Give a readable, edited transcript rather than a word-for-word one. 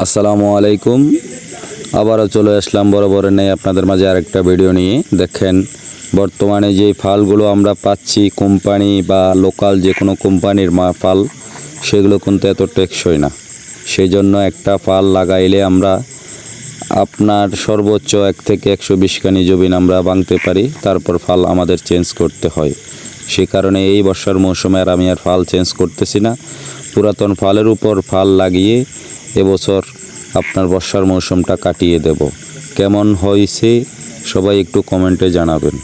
আসসালামু আলাইকুম। আবারও চলে আসলাম বরাবরের নেই আপনাদের মাঝে আরেকটা ভিডিও নিয়ে। দেখেন বর্তমানে যে ফালগুলো আমরা পাচ্ছি কোম্পানি বা লোকাল যে কোনো কোম্পানির ফাল, সেগুলো কিন্তু এত টেকসই না। সেই জন্য একটা ফাল লাগাইলে আমরা আপনার সর্বোচ্চ 1 থেকে 120 কানি জবিন আমরা ভাঙতে পারি, তারপর ফাল আমাদের চেঞ্জ করতে হয়। সে কারণে এই বর্ষার মৌসুমে আর আমি আর ফাল চেঞ্জ করতেছি না। পুরাতন ফালের উপর ফাল লাগিয়ে এবছর আপনার বর্ষার মৌসুমটা কাটিয়ে দেব। কেমন হয়েছে সবাই একটু কমেন্টে জানাবেন।